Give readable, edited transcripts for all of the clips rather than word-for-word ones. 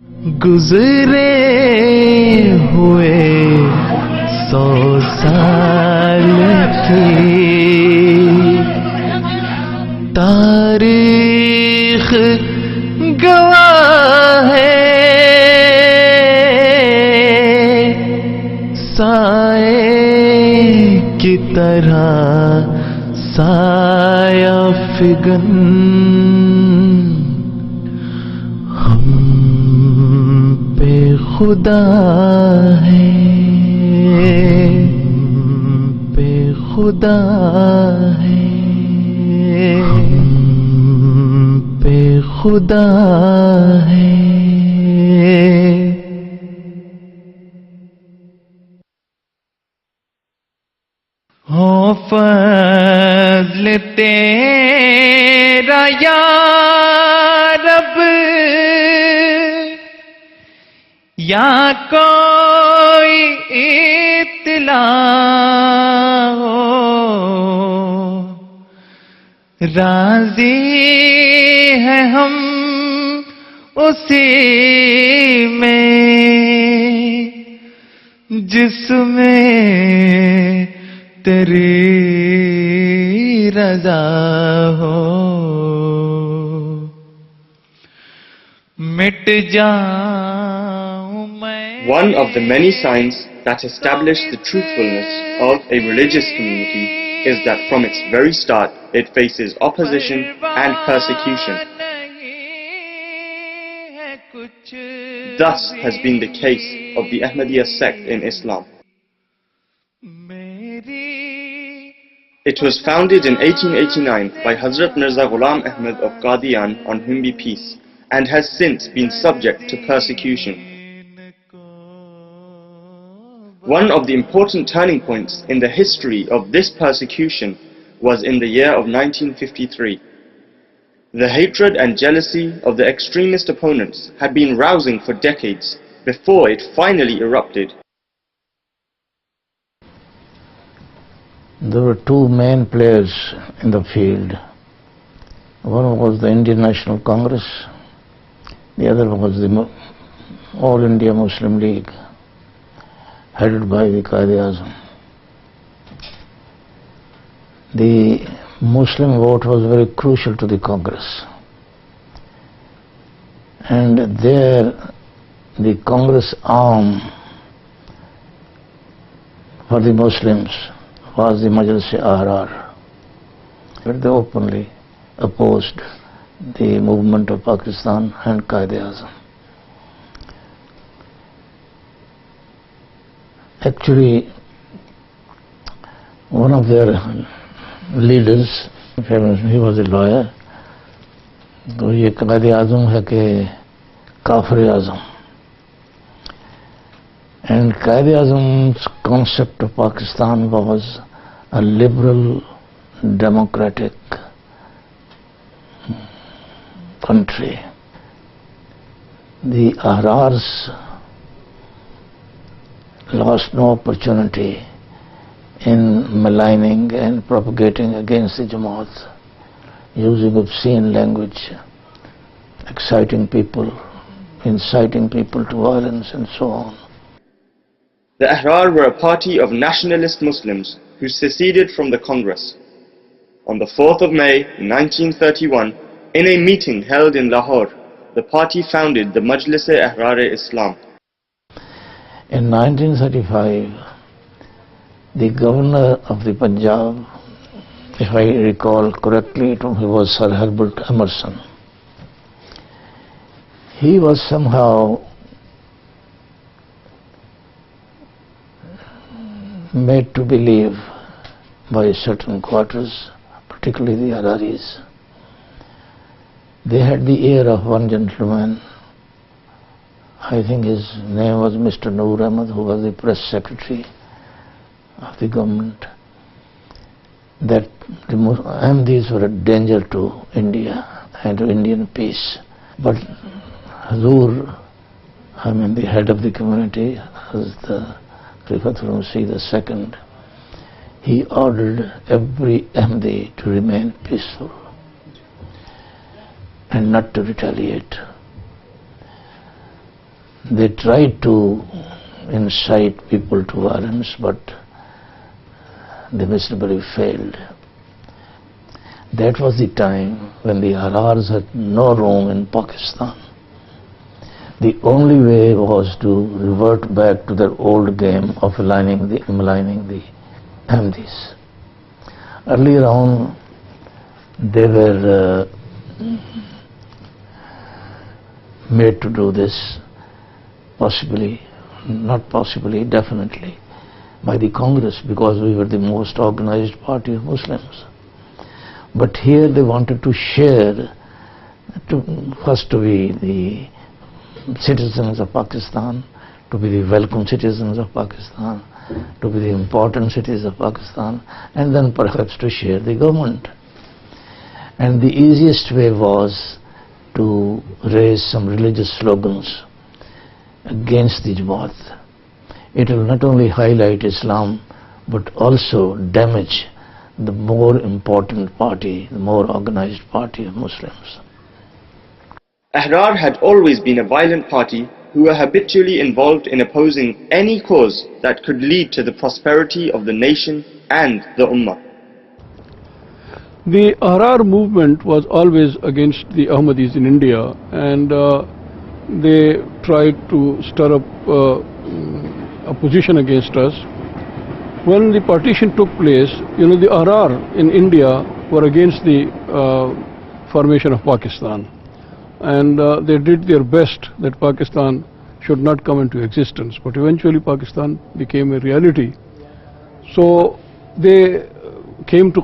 गुजरे हुए 100 साल की तारीख गवाह है, साए की तरह साया फिगन हम पे खुदा है, पे खुदा है, पे खुदा है। हो फज़्ल तेरा या रब, या कोई इत्तला हो, राज़ी है हम उसी में जिसमें तेरी रज़ा हो। मिट जाऊं मैं। One of the many signs that establish the truthfulness of a religious community is that from its very start it faces opposition and persecution. Thus has been the case of the Ahmadiyya sect in Islam. It was founded in 1889 by Hazrat Mirza Ghulam Ahmad of Qadian, on whom be peace, and has since been subject to persecution. One of the important turning points in the history of this persecution was in the year of 1953. The hatred and jealousy of the extremist opponents had been rousing for decades before it finally erupted. There were two main players in the field. One was the Indian National Congress, the other was the All India Muslim League, headed by the Quaid-e-Azam. The Muslim vote was very crucial to the Congress, and there the Congress arm for the Muslims was the Majlis-e-Ahrar, where they openly opposed the movement of Pakistan and Quaid-e-Azam. Actually, one of their leaders, he was a lawyer, तो ये Quaid-e-Azam है कि Kafir-e-Azam. And Quaid-e-Azam's concept of Pakistan was a liberal, democratic country. The Ahrars lost no opportunity in maligning and propagating against the Jamaat, using obscene language, exciting people, inciting people to violence and so on. The Ahrar were a party of nationalist Muslims who seceded from the Congress. On the 4th of May 1931, in a meeting held in Lahore, the party founded the Majlis-e-Ahrar-e-Islam. In 1935, the governor of the Punjab, if I recall correctly, he was Sir Herbert Emerson. He was somehow made to believe by certain quarters, particularly the Ahraris. They had the ear of one gentleman, I think his name was Mr. Noor Ahmad, who was the press secretary of the government, that the Ahmadis were a danger to India and to Indian peace. But Hazur, the head of the community, as the Khalifatul Masih II, he ordered every Ahmadi to remain peaceful and not to retaliate. they tried to incite people to violence, but they miserably failed. That was the time when the Arars had no room in Pakistan. The only way was to revert back to their old game of maligning the Ahmadis. Earlier on, they were made to do this, definitely, by the Congress, because we were the most organized party of Muslims. But here they wanted to share, first to be the citizens of Pakistan, to be the welcome citizens of Pakistan, to be the important cities of Pakistan, and then perhaps to share the government. And the easiest way was to raise some religious slogans against the Jamaat. It will not only highlight Islam, but also damage the more important party, the more organized party of Muslims. Ahrar had always been a violent party who were habitually involved in opposing any cause that could lead to the prosperity of the nation and the Ummah. The Ahrar movement was always against the Ahmadis in India, and they tried to stir up opposition against us. When the partition took place, the Ahrar in India were against the formation of Pakistan, and they did their best that Pakistan should not come into existence. But eventually Pakistan became a reality. So they came to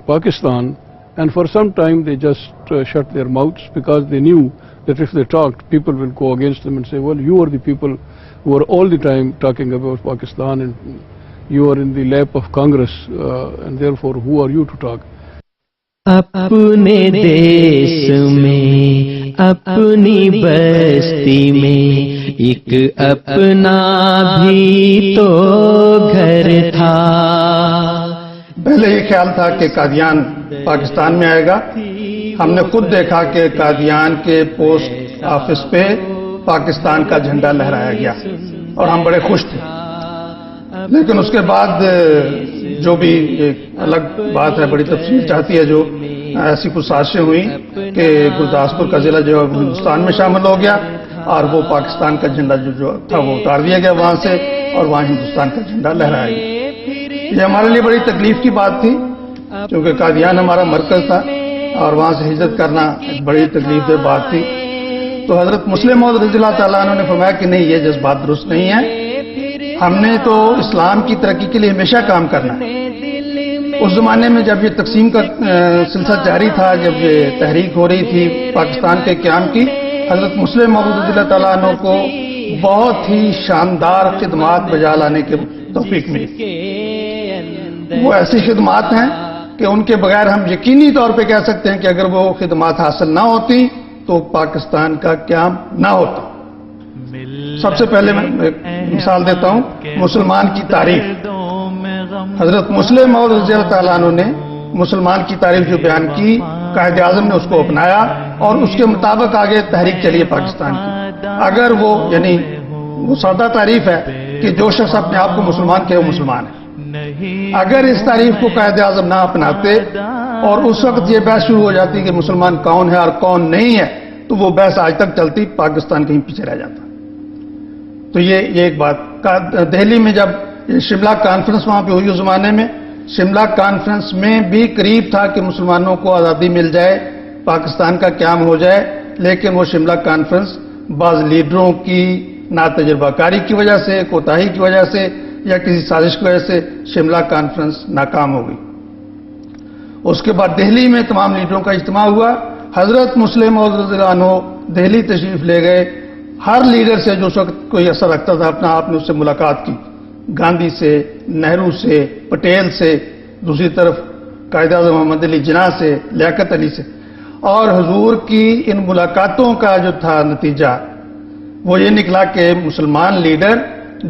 Pakistan, and for some time they just shut their mouths, because they knew that if they talked, people will go against them and say, well, you are the people who are all the time talking about Pakistan, and you are in the lap of Congress, and therefore who are you to talk? اپنے دیس میں اپنی بستی میں ایک اپنا بھی تو گھر تھا. پہلے یہ خیال تھا کہ قادیان پاکستان میں آئے گا. ہم نے خود دیکھا کہ قادیان کے پوسٹ آفس پہ پاکستان کا جھنڈا لہرایا گیا اور ہم بڑے خوش تھے. لیکن اس کے بعد جو بھی ایک الگ بات ہے, بڑی تفصیل چاہتی ہے, جو ایسی کچھ سازشیں ہوئی کہ گرداسپور کا ضلع جو ہندوستان میں شامل ہو گیا, اور وہ پاکستان کا جھنڈا جو تھا وہ اتار دیا گیا وہاں سے, اور وہاں ہندوستان کا جھنڈا لہرایا گیا. یہ ہمارے لیے بڑی تکلیف کی بات تھی, کیونکہ قادیان ہمارا مرکز تھا اور وہاں سے ہجرت کرنا ایک بڑی تکلیف دہ بات تھی. تو حضرت مسلم موعود رضی اللہ تعالیٰ عنہ نے فرمایا کہ نہیں, یہ جذبات درست نہیں ہے. ہم نے تو اسلام کی ترقی کے لیے ہمیشہ کام کرنا ہے. اس زمانے میں جب یہ تقسیم کا سلسلہ جاری تھا, جب یہ تحریک ہو رہی تھی پاکستان کے قیام کی, حضرت مسلم موعود رضی اللہ تعالیٰ عنہ کو بہت ہی شاندار خدمات بجا لانے کی توفیق ملی. وہ ایسی خدمات ہیں کہ ان کے بغیر ہم یقینی طور پہ کہہ سکتے ہیں کہ اگر وہ خدمات حاصل نہ ہوتی تو پاکستان کا قیام نہ ہوتا. سب سے پہلے میں ایک مثال دیتا ہوں, مسلمان کی تعریف. حضرت مسلم موعود رضی اللہ تعالیٰ عنہ نے مسلمان کی تعریف جو بیان کی, قائد اعظم نے اس کو اپنایا اور اس کے مطابق آگے تحریک چلی ہے پاکستان کی. اگر وہ وہ سادہ تعریف ہے کہ جو شخص اپنے آپ کو مسلمان کہے وہ مسلمان ہے. اگر اس تعریف کو قائد اعظم نہ اپناتے اور اس وقت یہ بحث شروع ہو جاتی کہ مسلمان کون ہے اور کون نہیں ہے, تو وہ بحث آج تک چلتی, پاکستان کہیں پیچھے رہ جاتا. تو یہ ایک بات. دہلی میں جب شملہ کانفرنس وہاں پہ ہوئی اس زمانے میں, شملہ کانفرنس میں بھی قریب تھا کہ مسلمانوں کو آزادی مل جائے, پاکستان کا قیام ہو جائے, لیکن وہ شملہ کانفرنس بعض لیڈروں کی ناتجربہ کاری کی وجہ سے, کوتاہی کی وجہ سے, یا کسی سازش کی وجہ سے شملہ کانفرنس ناکام ہو گئی. اس کے بعد دہلی میں تمام لیڈروں کا اجتماع ہوا. حضرت مسلم موعود رضی اللہ عنہ دہلی تشریف لے گئے. ہر لیڈر سے جو اس وقت کوئی اثر رکھتا تھا اپنا آپ نے اس سے ملاقات کی, گاندھی سے, نہرو سے, پٹیل سے, دوسری طرف قائد اعظم محمد علی جناح سے, لیاقت علی سے. اور حضور کی ان ملاقاتوں کا جو تھا نتیجہ وہ یہ نکلا کہ مسلمان لیڈر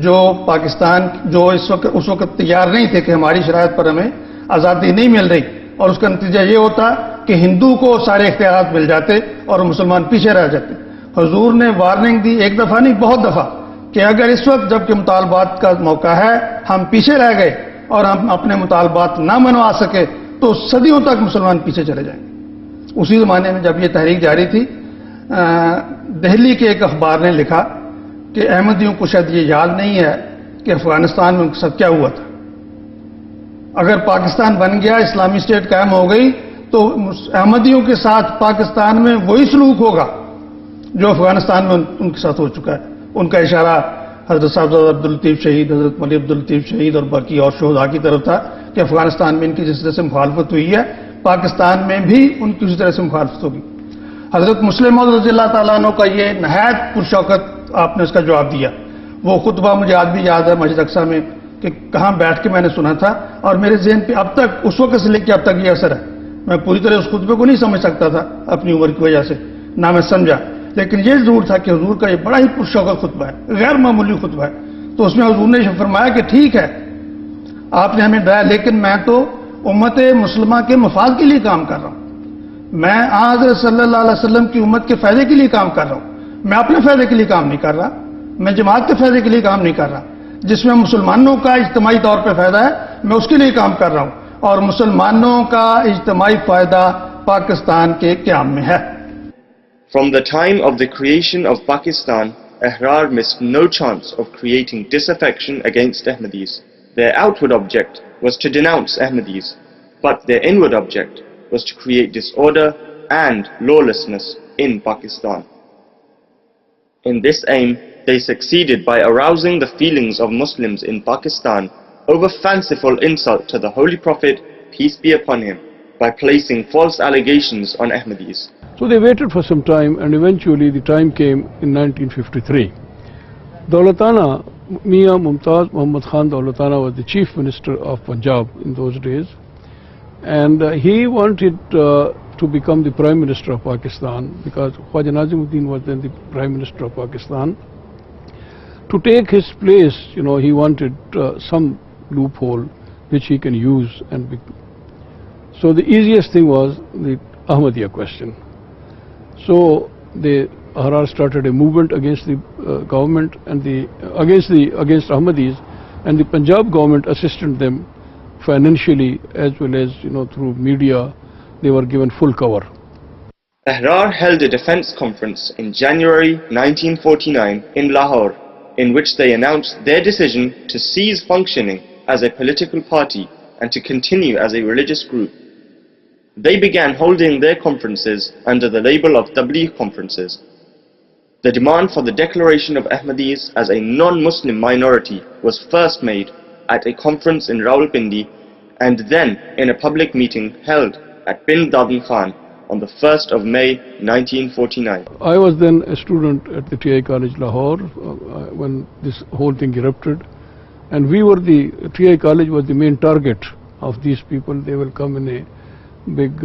جو پاکستان جو اس وقت تیار نہیں تھے کہ ہماری شرائط پر ہمیں آزادی نہیں مل رہی, اور اس کا نتیجہ یہ ہوتا کہ ہندو کو سارے اختیارات مل جاتے اور مسلمان پیچھے رہ جاتے. हुजूर ने वार्निंग दी, एक दफा नहीं बहुत दफा, कि अगर इस वक्त जबकि मुतालबात का मौका है हम पीछे रह गए और हम अपने मुतालबात ना मनवा सके तो सदियों तक मुसलमान पीछे चले जाएंगे। उसी जमाने में जब ये तहरीक जारी थी, दिल्ली के एक अखबार ने लिखा कि अहमदियों को शायद ये याद नहीं है कि अफगानिस्तान में उनके साथ क्या हुआ था। अगर पाकिस्तान बन गया, इस्लामी स्टेट कायम हो गई, तो अहमदियों के साथ पाकिस्तान में वही सलूक होगा जो अफगानिस्तान में उनके साथ हो चुका है। उनका इशारा हजरत साहब अब्दुल लतीफ शहीद, हजरत मौलवी अब्दुल लतीफ शहीद और बाकी और शोहदा की तरफ था कि अफगानिस्तान में इनकी जिस तरह से मुखालफत हुई है, पाकिस्तान में भी उनकी उसी तरह से मुखालफत होगी। हजरत मुस्लिम रज़ियल्लाहु ताला अन्हु का ये नहायत पुरशौकत आपने उसका जवाब दिया। वो खुतबा मुझे आज भी याद है मस्जिद अक्सा में कि कहाँ बैठ के मैंने सुना था, और मेरे ज़हन पे अब तक उस वक्त से लेकर अब तक ये असर है। मैं पूरी तरह उस खुतबे को नहीं समझ सकता था अपनी उम्र की वजह से, ना मैं समझा, लेकिन ये जरूर था कि हुजूर का ये बड़ा ही पुरशौकत खुतबा है, गैर मामूली खुतबा है। तो उसमें हुजूर ने फरमाया कि ठीक है आपने हमें डराया, लेकिन मैं तो उम्मत मुस्लिमा के मफाद के लिए काम कर रहा हूं, मैं हज़रत सल्लल्लाहु अलैहि वसल्लम की उम्मत के फायदे के लिए काम कर रहा हूं। मैं अपने फायदे के लिए काम नहीं कर रहा, मैं जमात के फायदे के लिए काम नहीं कर रहा। जिसमें मुसलमानों का इज्तिमाई तौर पर फायदा है मैं उसके लिए काम कर रहा हूं, और मुसलमानों का इज्तिमाई फायदा पाकिस्तान के क़याम में है। From the time of the creation of Pakistan, Ahrar missed no chance of creating disaffection against Ahmadis. Their outward object was to denounce Ahmadis, but their inward object was to create disorder and lawlessness in Pakistan. In this aim, they succeeded by arousing the feelings of Muslims in Pakistan over fanciful insult to the Holy Prophet, peace be upon him, by placing false allegations on Ahmadis. So they waited for some time, and eventually the time came in 1953. Daulatana, Mian Mumtaz Muhammad Khan Daulatana was the chief minister of Punjab in those days, and he wanted to become the prime minister of Pakistan, because Khwaja Nazimuddin was then the prime minister of Pakistan. To take his place, he wanted some loophole which he can use, and so the easiest thing was the Ahmadiyya question. So Ahrar started a movement against the government and against Ahmadis, and the Punjab government assisted them financially as well as through media. They were given full cover. Ahrar held a defense conference in January 1949 in Lahore, in which they announced their decision to cease functioning as a political party and to continue as a religious group. They began holding their conferences under the label of Tabligh conferences. The demand for the declaration of Ahmadis as a non-Muslim minority was first made at a conference in Rawalpindi, and then in a public meeting held at Pind Dadan Khan on the 1st of May 1949. I was then a student at the TI College Lahore when this whole thing erupted, and TI College was the main target of these people. They will come in a big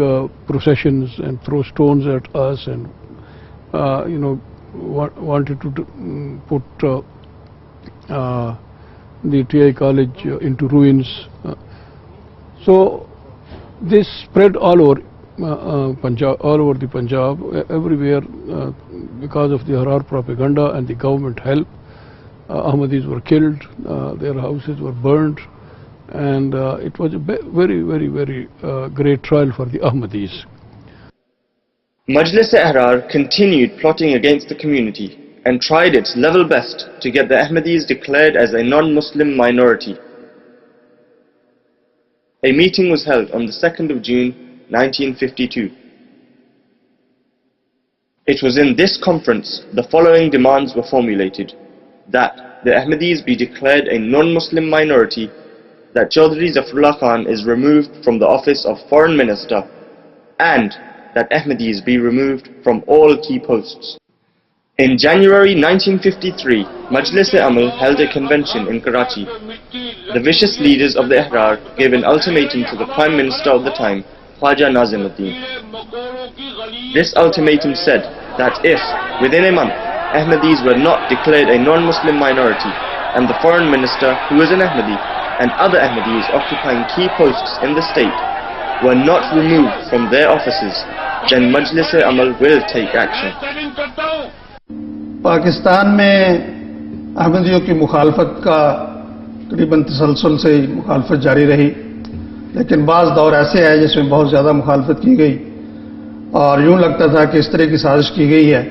processions and throw stones at us, and wanted to put the TI College into ruins. So this spread all over Punjab, the Punjab, everywhere, because of the Ahrar propaganda and the government help. Ahmadis were killed, their houses were burned, and it was a very, very, very great trial for the Ahmadis. Majlis-e-Ahrar continued plotting against the community and tried its level best to get the Ahmadis declared as a non-Muslim minority. A meeting was held on the 2nd of June 1952. It was in this conference the following demands were formulated: that the Ahmadis be declared a non-Muslim minority, that Chaudhry Zafrullah Khan is removed from the office of Foreign Minister, and that Ahmadis be removed from all key posts. In January 1953, Majlis-e-Amal held a convention in Karachi. The vicious leaders of the Ahrar gave an ultimatum to the Prime Minister of the time, Khwaja Nazimuddin. This ultimatum said that if, within a month, Ahmadis were not declared a non-Muslim minority, and the Foreign Minister, who was an Ahmadi, and other Ahmadis occupying key posts in the state were not removed from their offices, then Majlis-e-Amal will take action. Pakistan में अहमदियों की मुखालफत का तकरीबन तसलसल से ही मुखालफत जारी रही, लेकिन बाज़ दौर ऐसे आए जिसमें बहुत ज़्यादा मुखालफत की गई और यूं लगता था कि इस तरह की साजिश की गई है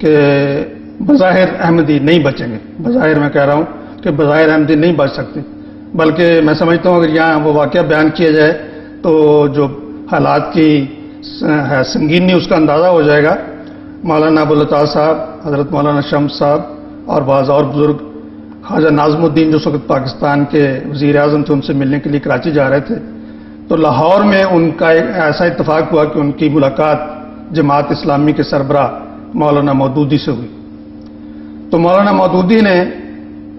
कि बज़ाहिर अहमदी नहीं बचेंगे। बज़ाहिर मैं कह रहा हूं कि बज़ाहिर अहमदी नहीं बच सकते, बल्कि मैं समझता हूं अगर यहाँ वो वाक़या बयान किया जाए तो जो हालात की है संगीनी उसका अंदाज़ा हो जाएगा। मौलाना अबुल अता साहब, हज़रत मौलाना शम्स साहब और बाज़ और बुजुर्ग, ख्वाजा नाज़मुद्दीन जो उस वक्त पाकिस्तान के वज़ीर आज़म थे, उनसे मिलने के लिए कराची जा रहे थे, तो लाहौर में उनका एक ऐसा इत्तफाक हुआ कि उनकी मुलाकात जमात इस्लामी के सरबराह मौलाना मौदूदी से हुई। तो मौलाना मौदूदी ने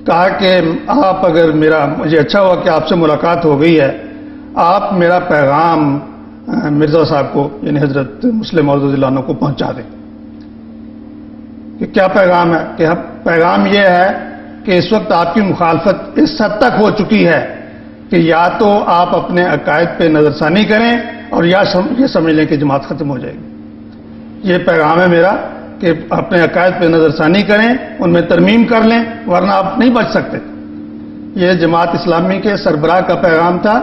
कहा कि आप अगर मुझे अच्छा हुआ कि आपसे मुलाकात हो गई है, आप मेरा पैगाम मिर्जा साहब को यानी हजरत मुस्लिम मौऊद रज़ियल्लाहु अन्हु को पहुंचा दें। कि क्या पैगाम है? कि पैगाम यह है कि इस वक्त आपकी मुखालफत इस हद तक हो चुकी है कि या तो आप अपने अकायद पे नजरसानी करें और या ये समझ लें कि जमात खत्म हो जाएगी। ये पैगाम है मेरा कि अपने अकायद पे नजरसानी करें, उनमें तरमीम कर लें, वरना आप नहीं बच सकते। ये जमात इस्लामी के सरबराह का पैगाम था,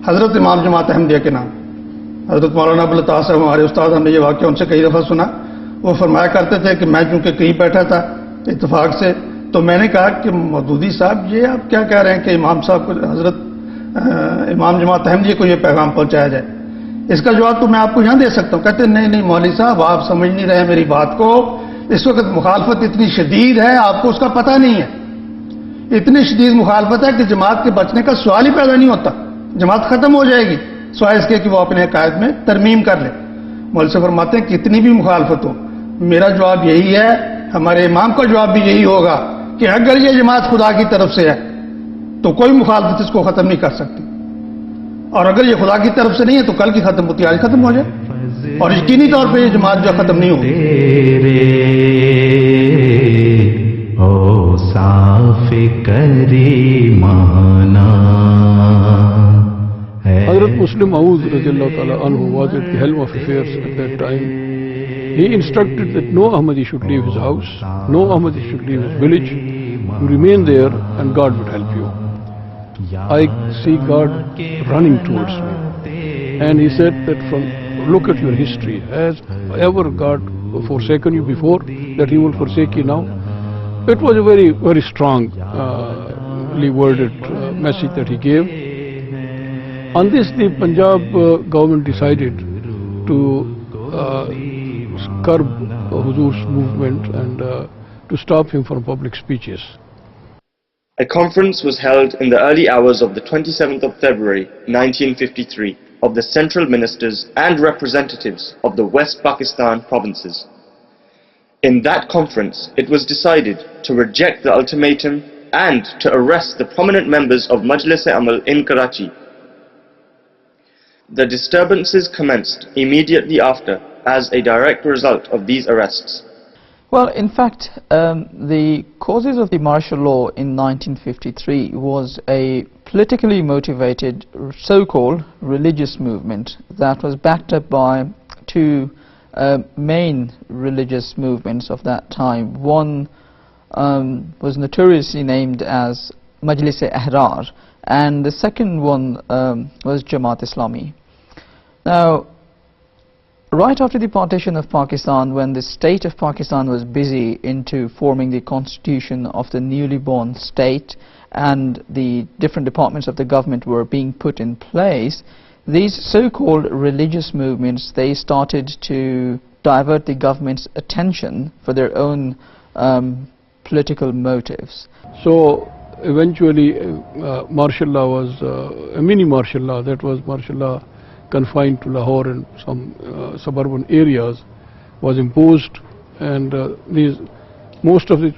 हजरत इमाम जमात अहमदिया के नाम। हजरत मौलाना अबुल अता साहब हमारे उस्ताद, हमने ये वाक़या उनसे कई दफ़ा सुना। वो फरमाया करते थे कि मैं चूंकि कहीं बैठा था इत्तेफाक से, तो मैंने कहा कि मौदूदी साहब ये आप क्या कह रहे हैं कि इमाम साहब को, हजरत इमाम जमात अहमदिया को ये पैगाम पहुंचाया जाए? इसका जवाब तो मैं आपको यहां दे सकता हूं। कहते नहीं नहीं मौलवी साहब, आप समझ नहीं रहे मेरी बात को। इस वक्त मुखालफत इतनी शदीद है, आपको उसका पता नहीं है। इतनी शदीद मुखालफत है कि जमात के बचने का सवाल ही पैदा नहीं होता। जमात खत्म हो जाएगी सिवाय इसके कि वो अपने अकायद में तरमीम कर ले। मौलवी साहब फरमाते हैं कितनी भी मुखालफत हो, मेरा जवाब यही है, हमारे इमाम का जवाब भी यही होगा कि अगर ये जमात खुदा की तरफ से है तो कोई मुखालफत इसको खत्म नहीं कर सकती, और अगर ये खुदा की तरफ से नहीं है तो कल की खत्म होती आज खत्म हो जाए, और यकीनी तौर पे ये जमात जो खत्म नहीं होगी। ओ साफ़े करीमाना Hazrat Muslim Ma'ud radiallahu ta'ala anhu was at the helm of affairs at that time. He instructed that no Ahmadi should leave his house, no Ahmadi should leave his village. You remain there and God would help you. I see God running towards me. And he said that look at your history. Has ever God forsaken you before, that he will forsake you now? It was a very, very strongly worded message that he gave. On this, the Punjab government decided to curb Huzur's movement and to stop him from public speeches. A conference was held in the early hours of the 27th of February 1953 of the central ministers and representatives of the West Pakistan provinces. In that conference, it was decided to reject the ultimatum and to arrest the prominent members of Majlis-e-Amal in Karachi. The disturbances commenced immediately after as a direct result of these arrests. Well, in fact, the causes of the martial law in 1953 was a politically motivated so-called religious movement that was backed up by two main religious movements of that time. One was notoriously named as Majlis-e-Ahrar, and the second one was Jamaat Islami. Now, right after the partition of Pakistan, when the state of Pakistan was busy into forming the constitution of the newly born state and the different departments of the government were being put in place, these so-called religious movements, they started to divert the government's attention for their own political motives. So eventually martial law was a mini martial law, that was martial law confined to Lahore and some suburban areas, was imposed, and most of the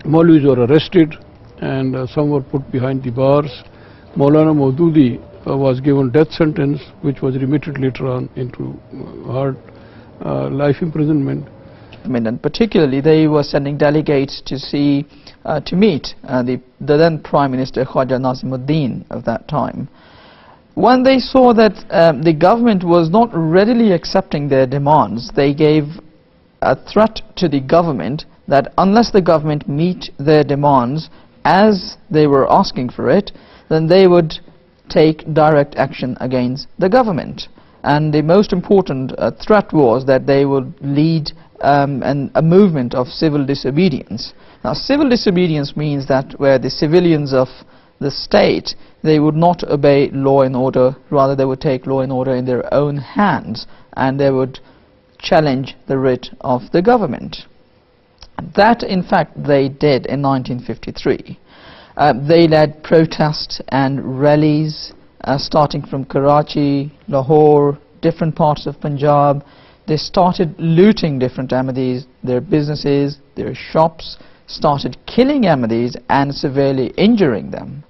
Maulvis were arrested and some were put behind the bars. Maulana Maududi was given death sentence, which was remitted later on into hard life imprisonment. And particularly they were sending delegates to meet the then Prime Minister Khwaja Nazimuddin of that time. When they saw that the government was not readily accepting their demands, they gave a threat to the government that unless the government meet their demands as they were asking for it, then they would take direct action against the government. And the most important threat was that they would lead a movement of civil disobedience. Now, civil disobedience means that where the civilians of the state, they would not obey law and order, rather they would take law and order in their own hands, and they would challenge the writ of the government. That, in fact, they did in 1953. They led protests and rallies starting from Karachi, Lahore, different parts of Punjab. They started looting different Ahmadis, their businesses, their shops, started killing Ahmadis and severely injuring them.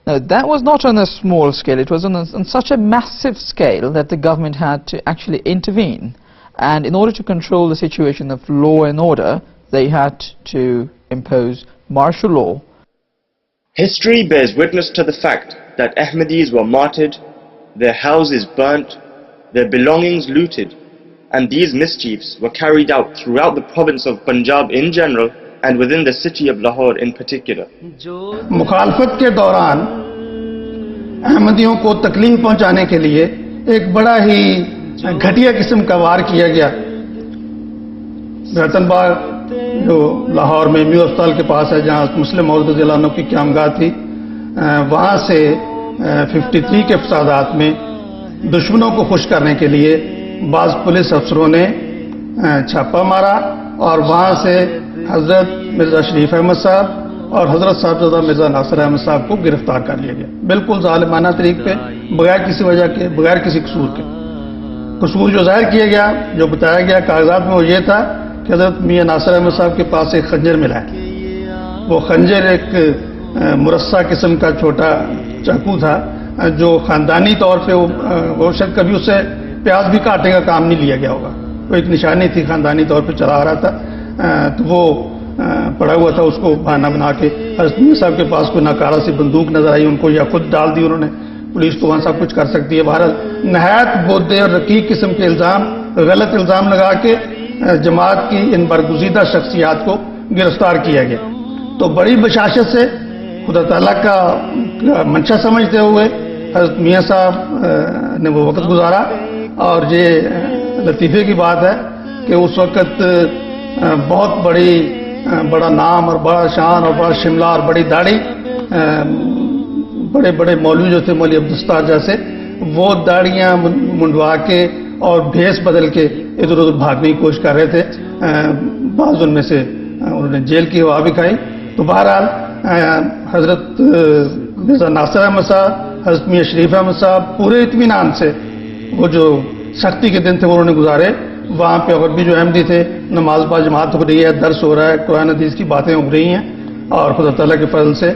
Now, that was not on a small scale, it was on such a massive scale that the government had to actually intervene. And in order to control the situation of law and order, they had to impose martial law. History bears witness to the fact that Ahmadis were martyred, their houses burnt, their belongings looted, and these mischiefs were carried out throughout the province of Punjab in general and within the city of Lahore in particular. मुखालफत के दौरान अहमदियों को तकलीफ पहुंचाने के लिए एक बड़ा ही घटिया किस्म का वार किया गया। रतनबाग जो लाहौर में म्यू अस्पताल के पास है, जहां मुस्लिम औरत जिलानों की क़यामगाह थी, वहां से 53 के फसादात में दुश्मनों को खुश करने के लिए बाज़ पुलिस अफसरों ने छापा मारा और वहां से हजरत मिर्जा शरीफ अहमद साहब और हजरत साहबजादा मिर्जा नासिर अहमद साहब को गिरफ्तार कर लिया गया, बिल्कुल जालिमाना तरीके पे, बगैर किसी वजह के, बगैर किसी कसूर के। कसूर जो जाहिर किया गया, जो बताया गया कागजात में, वो ये था कि हजरत मियां नासिर अहमद साहब के पास एक खंजर मिला है। वो खंजर एक मुरस्सा किस्म का छोटा चाकू था जो खानदानी तौर पे वो शायद कभी उससे प्याज भी काटने का काम नहीं लिया गया होगा, वो एक निशानी थी, खानदानी तौर पे चला आ रहा था। तो वो पड़ा हुआ था, उसको बहाना बना के हजरत मियां साहब के पास कोई नाकारा सी बंदूक नजर आई उनको, या खुद डाल दी उन्होंने, पुलिस तो वहां सब कुछ कर सकती है। भारत नहायत बोदे और रकीक किस्म के इल्जाम, गलत इल्जाम लगा के जमात की इन बरगुज़ीदा शख्सियात को गिरफ्तार किया गया। तो बड़ी बशाशत से खुदा ताला का मंशा समझते हुए हजरत मियां साहब ने वो वक्त गुजारा। और ये लतीफ़े की बात है कि उस वक्त बहुत बड़ा नाम और बड़ा शान और बड़ा शिमला और बड़ी दाढ़ी, बड़े बड़े मौलवी जो थे, मौलवी अब्दुस्तार जैसे, वो दाढ़ियां मुंडवा के और भेस बदल के इधर उधर भागने की कोशिश कर रहे थे। बाज़ उनमें से उन्होंने जेल की हवा भी खाई। तो बहरहाल हजरत मिर्जा नासिर अहमद साहब, हजरत मियां शरीफ अहमद साहब पूरे इत्मीनान से वो जो सख्ती के दिन थे वो उन्होंने गुजारे। वहाँ पे और भी जो अहमदी थे, नमाज बा जमात हो रही है, दर्स हो रहा है, कुरान हदीस की बातें हो रही हैं, और खुदा ताला के फजल से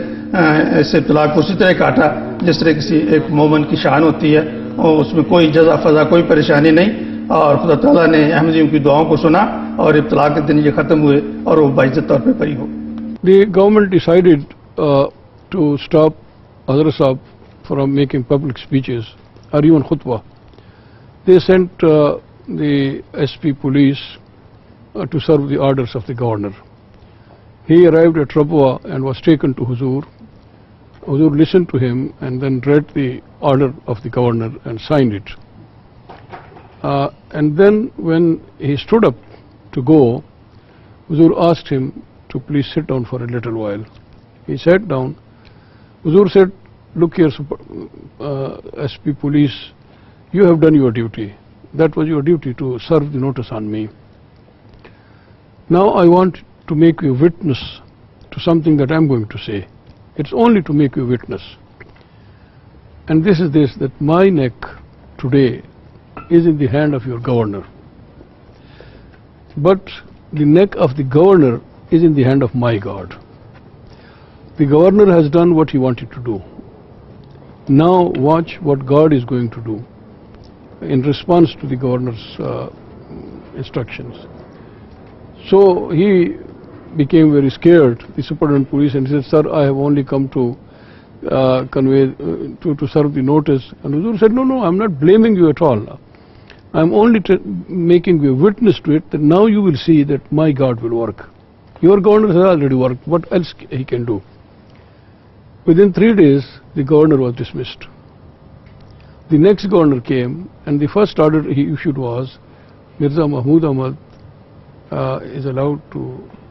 इस इब्तिला को उसी तरह काटा जिस तरह किसी एक मोमिन की शान होती है, और उसमें कोई जज़ा फजा, कोई परेशानी नहीं। और खुदा ताला ने अहमदियों की दुआओं को सुना और इब्तिला के दिन ये खत्म हुए और वो बाइज्जत तौर पर बरी हो। The government decided to stop Hazrat Sahab from making public speeches or even khutbah. They sent the SP police to serve the orders of the governor. He arrived at Rabwa and was taken to Huzur. Huzur listened to him and then read the order of the governor and signed it. And then when he stood up to go, Huzur asked him to please sit down for a little while. He sat down. Huzur said, "Look here, SP police, you have done your duty. That was your duty to serve the notice on me. Now I want to make you witness to something that I'm going to say. It's only to make you witness. And this is this, that my neck today is in the hand of your governor. But the neck of the governor is in the hand of my God. The governor has done what he wanted to do. Now watch what God is going to do in response to the governor's instructions." So he became very scared, the superintendent of police, and he said, "Sir, I have only come to convey, to serve the notice." And Huzur said, No, I'm not blaming you at all. I'm only making you a witness to it, that now you will see that my God will work. Your governor has already worked. What else he can do? Within 3 days, the governor was dismissed. The next governor came, and the first order he issued was, Mirza Mahmud Ahmad is allowed to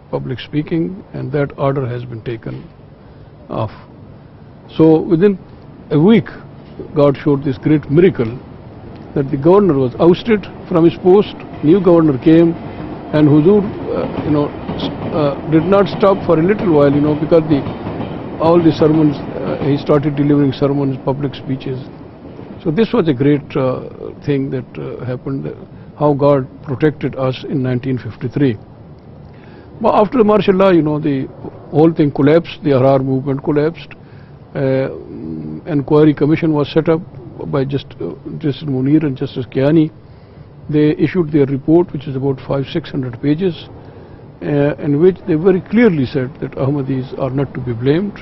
public speaking, and that order has been taken off. So within a week, God showed this great miracle that the governor was ousted from his post, new governor came, and Huzur, did not stop for a little while, because all the sermons, he started delivering sermons, public speeches. So this was a great thing that happened, how God protected us in 1953. But after the martial law, the whole thing collapsed, the Ahrar movement collapsed. Inquiry commission was set up by Justice Munir and Justice Kiani. They issued their report, which is about 500-600 pages, in which they very clearly said that Ahmadis are not to be blamed.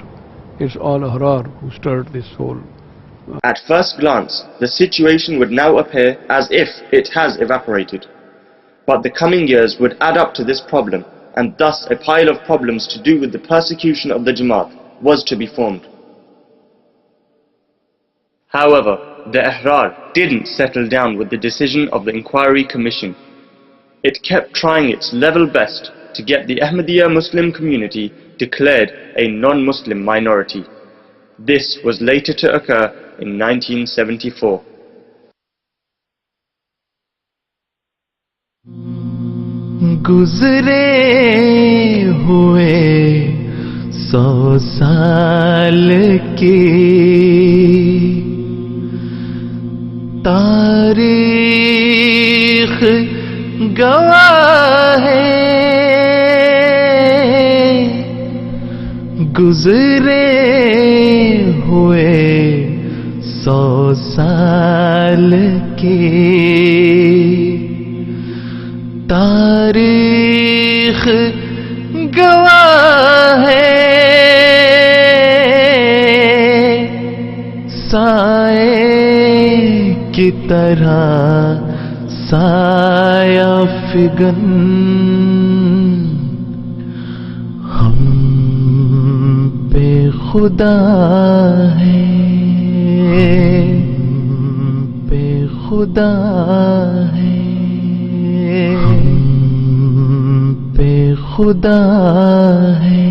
It's all Ahrar who started this whole. At first glance, the situation would now appear as if it has evaporated. But the coming years would add up to this problem, and thus a pile of problems to do with the persecution of the Jamaat was to be formed. However, the Ahrar didn't settle down with the decision of the Inquiry Commission. It kept trying its level best to get the Ahmadiyya Muslim community declared a non-Muslim minority. This was later to occur in 1974. گزرے ہوئے 100 سال کی تاریخ گواہ ہے گزرے ہوئے 100 سال کی تاریخ گواہ ہے سائے کی طرح سایہ فگن ہم پہ خدا ہے پہ خدا ہے ہم پہ خدا ہے